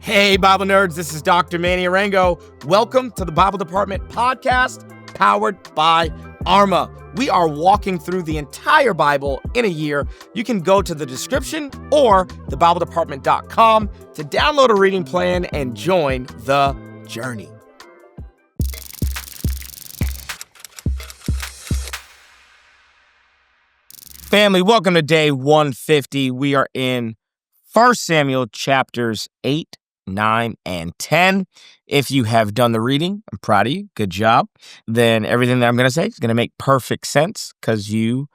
Hey, Bible nerds, this is Dr. Manny Arango. Welcome to the Bible Department podcast powered by Arma. We are walking through the entire Bible in a year. You can go to the description or thebibledepartment.com to download a reading plan and join the journey. Family, welcome to day 150. We are in 1 Samuel chapters 8, 9, and 10. If you have done the reading, I'm proud of you. Good job. Then everything that I'm going to say is going to make perfect sense because you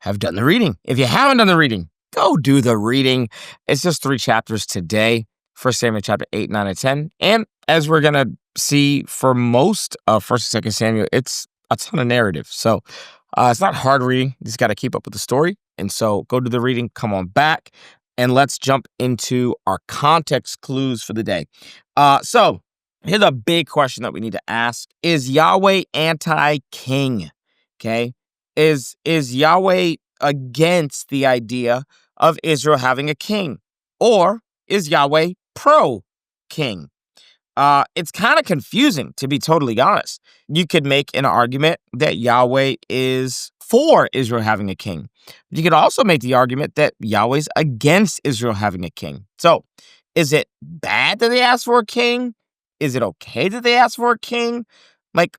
have done the reading. If you haven't done the reading, go do the reading. It's just 3 chapters today. 1 Samuel chapter 8, 9, and 10. And as we're going to see for most of 1 and 2 Samuel, it's a ton of narrative. So it's not hard reading. You just got to keep up with the story. And so go do the reading, come on back, and let's jump into our context clues for the day. So here's a big question that we need to ask. Is Yahweh anti-king? Okay. Is Yahweh against the idea of Israel having a king? Or is Yahweh pro-king? It's kind of confusing, to be totally honest. You could make an argument that Yahweh is for Israel having a king. You could also make the argument that Yahweh's against Israel having a king. So, is it bad that they ask for a king? Is it okay that they ask for a king? Like,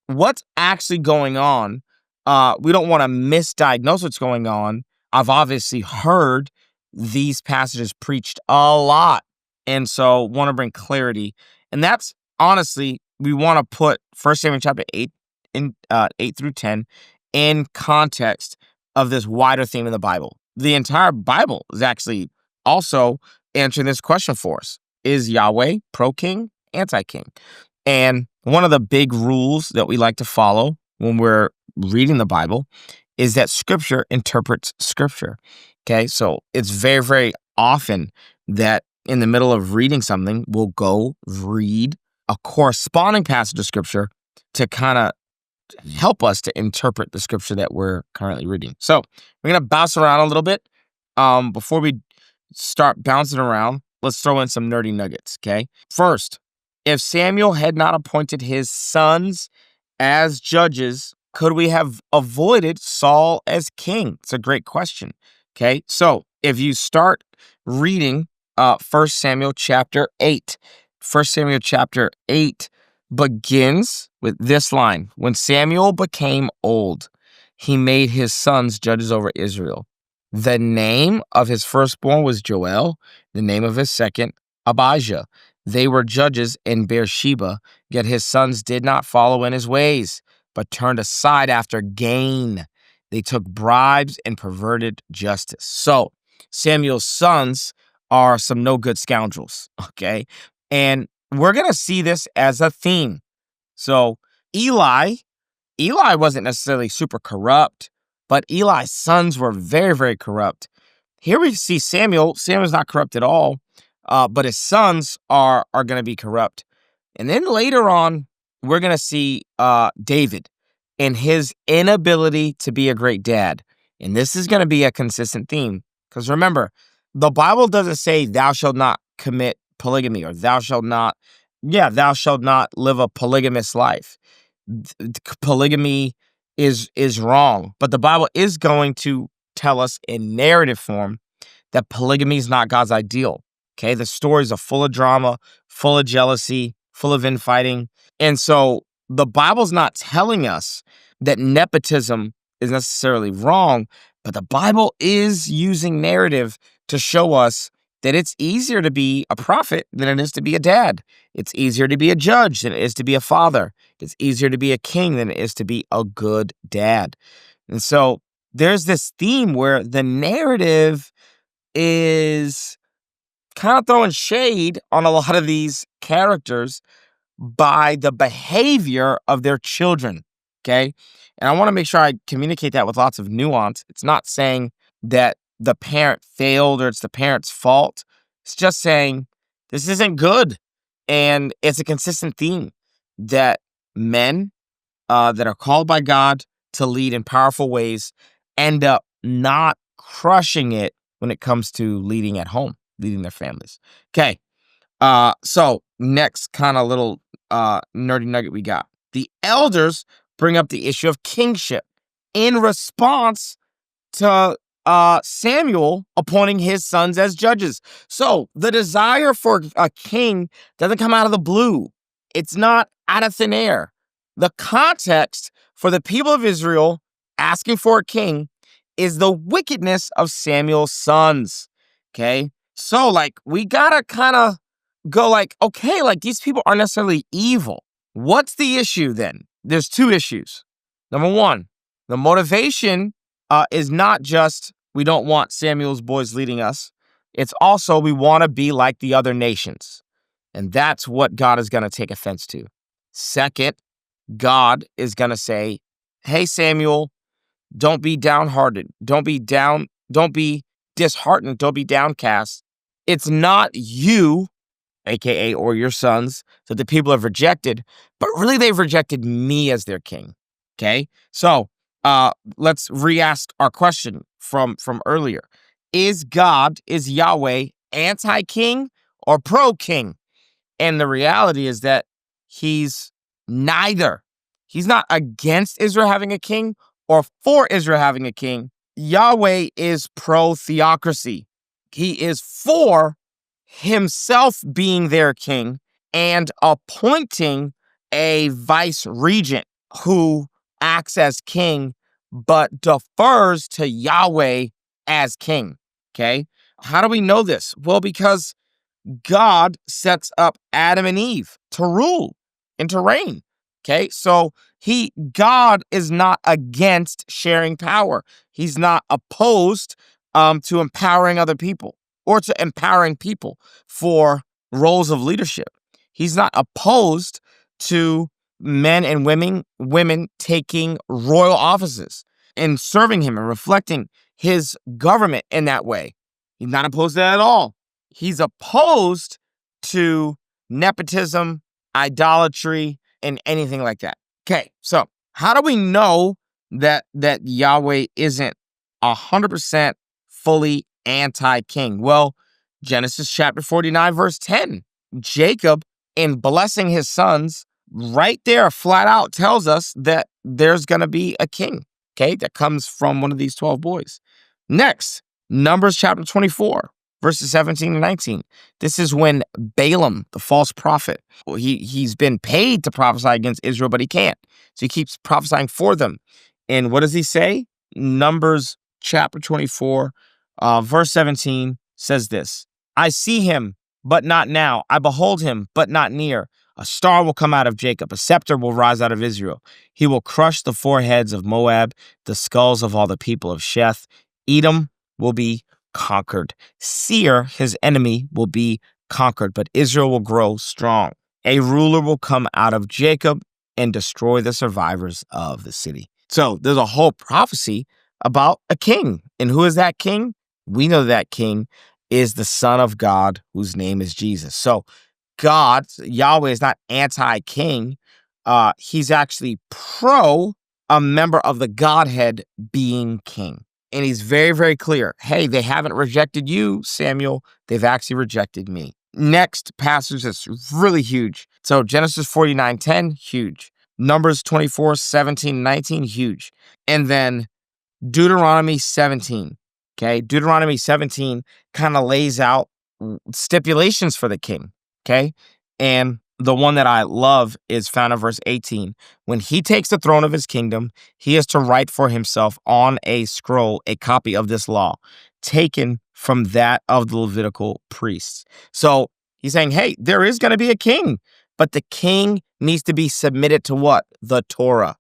what's actually going on? We don't want to misdiagnose what's going on. I've obviously heard these passages preached a lot, and so want to bring clarity. And that's, honestly, we want to put 1 Samuel chapter 8 in 8 through 10 in context of this wider theme in the Bible. The entire Bible is actually also answering this question for us. Is Yahweh pro-king, anti-king? And one of the big rules that we like to follow when we're reading the Bible is that Scripture interprets Scripture. Okay, so it's very, very often that in the middle of reading something, we'll go read a corresponding passage of Scripture to kind of help us to interpret the Scripture that we're currently reading. So we're going to bounce around a little bit. Before we start bouncing around, let's throw in some nerdy nuggets, okay? First, if Samuel had not appointed his sons as judges, could we have avoided Saul as king? It's a great question, okay? So if you start reading 1 Samuel chapter 8, 1 Samuel chapter 8 begins with this line. When Samuel became old, he made his sons judges over Israel. The name of his firstborn was Joel, the name of his second, Abijah. They were judges in Beersheba, yet his sons did not follow in his ways, but turned aside after gain. They took bribes and perverted justice. So Samuel's sons are some no-good scoundrels, okay? And we're going to see this as a theme. So Eli wasn't necessarily super corrupt, but Eli's sons were very, very corrupt. Here we see Samuel. Samuel's not corrupt at all, but his sons are going to be corrupt. And then later on, we're going to see David and his inability to be a great dad. And this is going to be a consistent theme. Because remember, the Bible doesn't say thou shalt not commit polygamy or thou shalt not live a polygamous life. Polygamy is wrong. But the Bible is going to tell us in narrative form that polygamy is not God's ideal. Okay, the stories are full of drama, full of jealousy, full of infighting. And so the Bible's not telling us that nepotism is necessarily wrong, but the Bible is using narrative to show us that it's easier to be a prophet than it is to be a dad. It's easier to be a judge than it is to be a father. It's easier to be a king than it is to be a good dad. And so there's this theme where the narrative is kind of throwing shade on a lot of these characters by the behavior of their children, okay? And I want to make sure I communicate that with lots of nuance. It's not saying that the parent failed or it's the parent's fault. It's just saying this isn't good. And it's a consistent theme that men that are called by God to lead in powerful ways end up not crushing it when it comes to leading at home, leading their families. Okay. So next kind of little nerdy nugget we got. The elders bring up the issue of kingship in response to Samuel appointing his sons as judges. So the desire for a king doesn't come out of the blue. It's not out of thin air. The context for the people of Israel asking for a king is the wickedness of Samuel's sons. Okay. So like we gotta kind of go like, okay, like these people aren't necessarily evil. What's the issue then? There's two issues. Number one, the motivation is not just we don't want Samuel's boys leading us. It's also we want to be like the other nations. And that's what God is going to take offense to. Second, God is going to say, hey, Samuel, don't be downhearted. Don't be disheartened. Don't be downcast. It's not you, aka or your sons, that the people have rejected, but really they've rejected me as their king. Okay? So let's re-ask our question from earlier. Is Yahweh anti-king or pro-king? And the reality is that he's neither. He's not against Israel having a king or for Israel having a king. Yahweh is pro-theocracy. He is for himself being their king and appointing a vice regent who acts as king but defers to Yahweh as king. Okay? How do we know this? Well, because God sets up Adam and Eve to rule and to reign. Okay, so God is not against sharing power. He's not opposed to empowering other people or to empowering people for roles of leadership. He's not opposed to men and women taking royal offices and serving him and reflecting his government in that way. He's not opposed to that at all. He's opposed to nepotism, idolatry, and anything like that. Okay, so how do we know that Yahweh isn't 100% fully anti-king? Well, Genesis chapter 49, verse 10. Jacob, in blessing his sons, right there, flat out tells us that there's going to be a king, okay, that comes from one of these 12 boys. Next, Numbers chapter 24. Verses 17 and 19. This is when Balaam, the false prophet, he's been paid to prophesy against Israel, but he can't. So he keeps prophesying for them. And what does he say? Numbers chapter 24, verse 17 says this. I see him, but not now. I behold him, but not near. A star will come out of Jacob. A scepter will rise out of Israel. He will crush the foreheads of Moab, the skulls of all the people of Sheth. Edom will be conquered. Seir, his enemy, will be conquered, but Israel will grow strong. A ruler will come out of Jacob and destroy the survivors of the city. So there's a whole prophecy about a king. And who is that king? We know that king is the Son of God, whose name is Jesus. So God, Yahweh, is not anti-king. He's actually pro a member of the Godhead being king. And he's very, very clear. Hey, they haven't rejected you, Samuel. They've actually rejected me. Next passage that's really huge. So Genesis 49:10, huge. Numbers 24:17-19, huge. And then Deuteronomy 17. Okay, Deuteronomy 17 kind of lays out stipulations for the king. Okay, and the one that I love is found in verse 18. When he takes the throne of his kingdom, he is to write for himself on a scroll a copy of this law, taken from that of the Levitical priests. So he's saying, hey, there is going to be a king, but the king needs to be submitted to what? The Torah.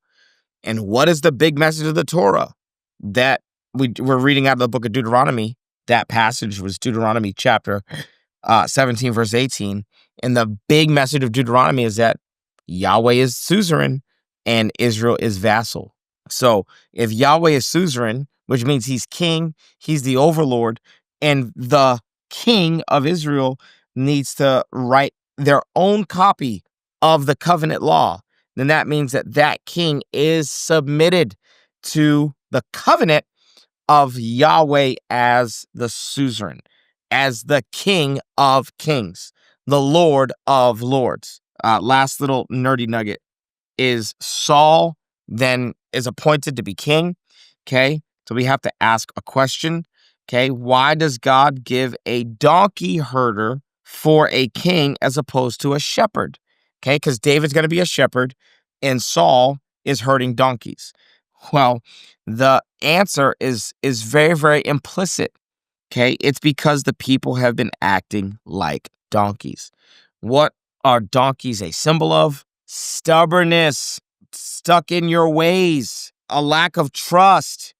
And what is the big message of the Torah? That we're reading out of the book of Deuteronomy. That passage was Deuteronomy chapter 17, verse 18. And the big message of Deuteronomy is that Yahweh is suzerain and Israel is vassal. So if Yahweh is suzerain, which means he's king, he's the overlord, and the king of Israel needs to write their own copy of the covenant law, then that means that that king is submitted to the covenant of Yahweh as the suzerain, as the King of Kings. the Lord of Lords. Last little nerdy nugget is Saul then is appointed to be king. Okay. So we have to ask a question. Okay. Why does God give a donkey herder for a king as opposed to a shepherd? Okay. Because David's going to be a shepherd and Saul is herding donkeys. Well, the answer is very, very implicit. Okay. It's because the people have been acting like donkeys. What are donkeys a symbol of? Stubbornness, stuck in your ways, a lack of trust,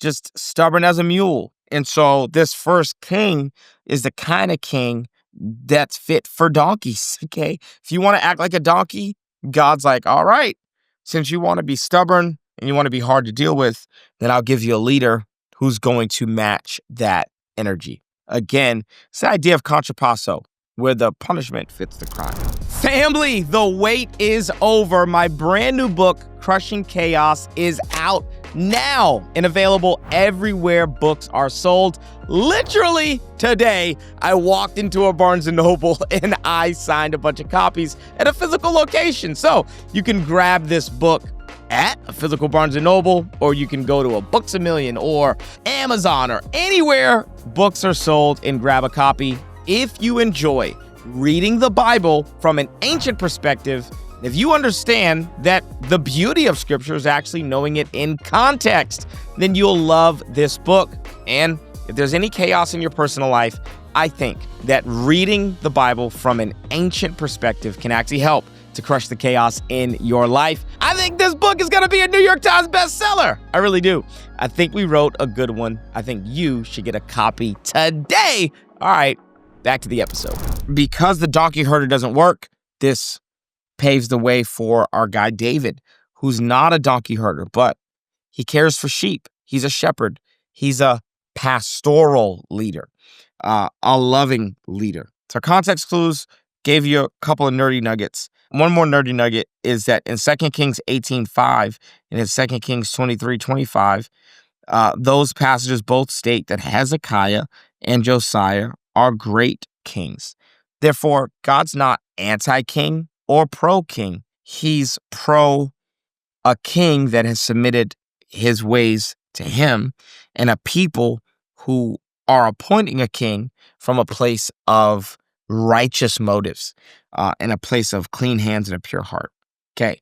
just stubborn as a mule. And so this first king is the kind of king that's fit for donkeys, okay? If you want to act like a donkey, God's like, all right, since you want to be stubborn and you want to be hard to deal with, then I'll give you a leader who's going to match that energy. Again, it's the idea of contrapasso, where the punishment fits the crime. Family, the wait is over. My brand new book, Crushing Chaos, is out now and available everywhere books are sold. Literally today, I walked into a Barnes & Noble and I signed a bunch of copies at a physical location. So you can grab this book at a physical Barnes & Noble, or you can go to a Books A Million or Amazon or anywhere books are sold and grab a copy. If you enjoy reading the Bible from an ancient perspective, if you understand that the beauty of Scripture is actually knowing it in context, then you'll love this book. And if there's any chaos in your personal life, I think that reading the Bible from an ancient perspective can actually help to crush the chaos in your life. I think this book is going to be a New York Times bestseller. I really do. I think we wrote a good one. I think you should get a copy today. All right, back to the episode. Because the donkey herder doesn't work, this paves the way for our guy David, who's not a donkey herder, but he cares for sheep. He's a shepherd. He's a pastoral leader, a loving leader. So context clues gave you a couple of nerdy nuggets. One more nerdy nugget is that in 2 Kings 18:5 and in 2 Kings 23:25, those passages both state that Hezekiah and Josiah are great kings. Therefore, God's not anti-king or pro-king. He's pro a king that has submitted his ways to him and a people who are appointing a king from a place of righteous motives and a place of clean hands and a pure heart. Okay,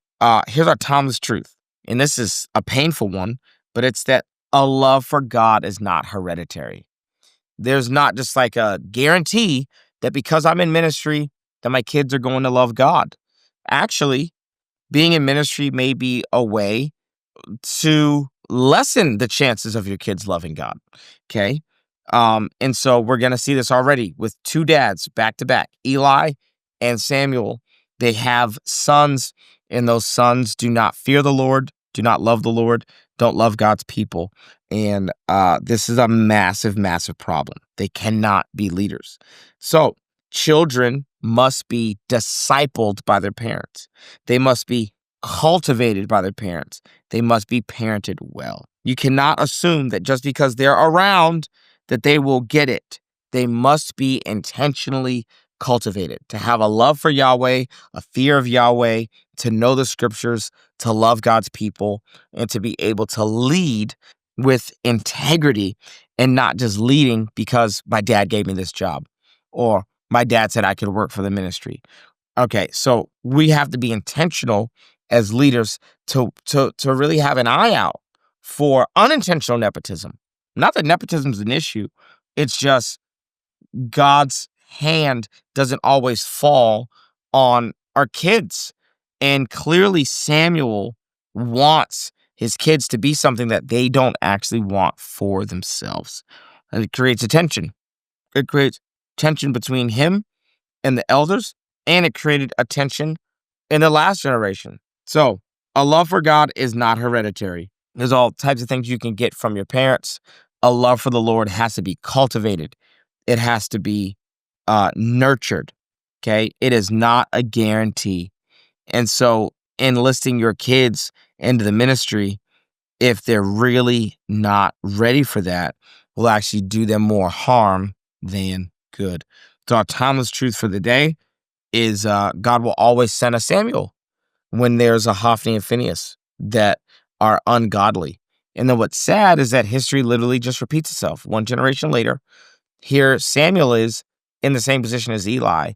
here's our timeless truth. And this is a painful one, but it's that a love for God is not hereditary. There's not just like a guarantee that because I'm in ministry, that my kids are going to love God. Actually, being in ministry may be a way to lessen the chances of your kids loving God. Okay. And so we're going to see this already with two dads back to back, Eli and Samuel. They have sons, and those sons do not fear the Lord, do not love the Lord, don't love God's people. And this is a massive, massive problem. They cannot be leaders. So children must be discipled by their parents. They must be cultivated by their parents. They must be parented well. You cannot assume that just because they're around that they will get it. They must be intentionally cultivated to have a love for Yahweh, a fear of Yahweh, to know the scriptures, to love God's people, and to be able to lead with integrity and not just leading because my dad gave me this job or my dad said I could work for the ministry. Okay, so we have to be intentional as leaders to really have an eye out for unintentional nepotism. Not that nepotism is an issue. It's just God's hand doesn't always fall on our kids. And clearly Samuel wants his kids to be something that they don't actually want for themselves. And it creates a tension. It creates tension between him and the elders, and it created a tension in the last generation. So a love for God is not hereditary. There's all types of things you can get from your parents. A love for the Lord has to be cultivated. It has to be nurtured. Okay. It is not a guarantee. And so enlisting your kids into the ministry, if they're really not ready for that, will actually do them more harm than good. So our timeless truth for the day is God will always send a Samuel when there's a Hophni and Phinehas that are ungodly. And then what's sad is that history literally just repeats itself. One generation later, here Samuel is in the same position as Eli,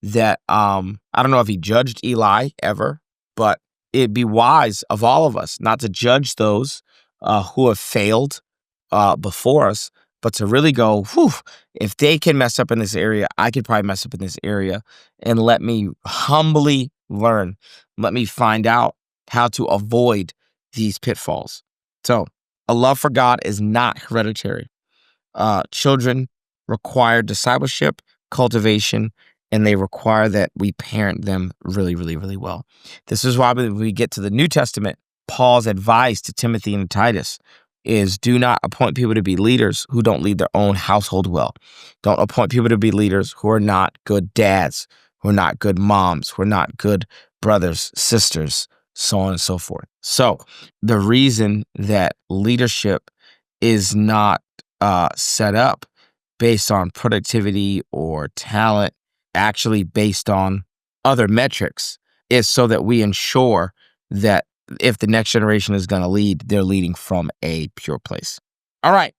that I don't know if he judged Eli ever, but it'd be wise of all of us not to judge those who have failed before us, but to really go, whew, if they can mess up in this area, I could probably mess up in this area, and let me humbly learn. Let me find out how to avoid these pitfalls. So a love for God is not hereditary. Children require discipleship, cultivation, and they require that we parent them really, really, really well. This is why when we get to the New Testament, Paul's advice to Timothy and Titus is do not appoint people to be leaders who don't lead their own household well. Don't appoint people to be leaders who are not good dads, who are not good moms, who are not good brothers, sisters, so on and so forth. So the reason that leadership is not set up based on productivity or talent, actually based on other metrics, is so that we ensure that if the next generation is going to lead, they're leading from a pure place. All right.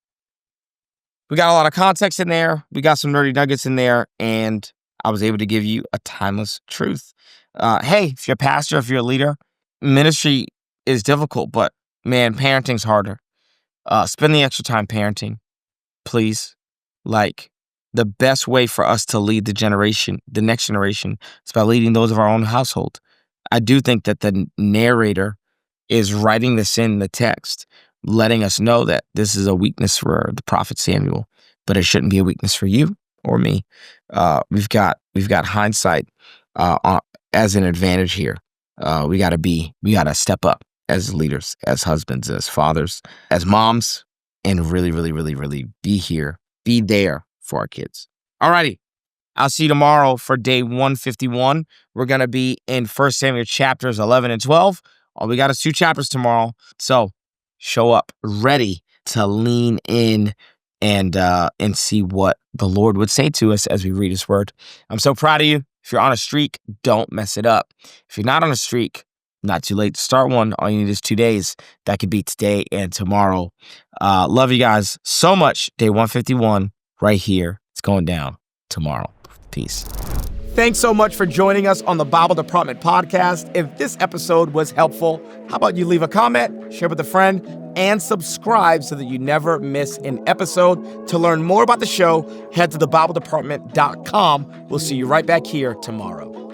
We got a lot of context in there. We got some nerdy nuggets in there, and I was able to give you a timeless truth. Hey, if you're a pastor, if you're a leader, ministry is difficult, but man, parenting's harder. Spend the extra time parenting, please. Like, the best way for us to lead the next generation, is by leading those of our own household. I do think that the narrator is writing this in the text, letting us know that this is a weakness for the prophet Samuel, but it shouldn't be a weakness for you or me. We've got hindsight as an advantage here. We got to step up as leaders, as husbands, as fathers, as moms, and really, really, really, really be there for our kids. Alrighty. I'll see you tomorrow for day 151. We're going to be in 1 Samuel chapters 11 and 12. All we got is 2 chapters tomorrow. So show up ready to lean in and see what the Lord would say to us as we read his word. I'm so proud of you. If you're on a streak, don't mess it up. If you're not on a streak, not too late to start one. All you need is 2 days. That could be today and tomorrow. Love you guys so much. Day 151 right here. It's going down tomorrow. Peace. Thanks so much for joining us on the Bible Department podcast. If this episode was helpful, how about you leave a comment, share with a friend, and subscribe so that you never miss an episode. To learn more about the show, head to thebibledepartment.com. We'll see you right back here tomorrow.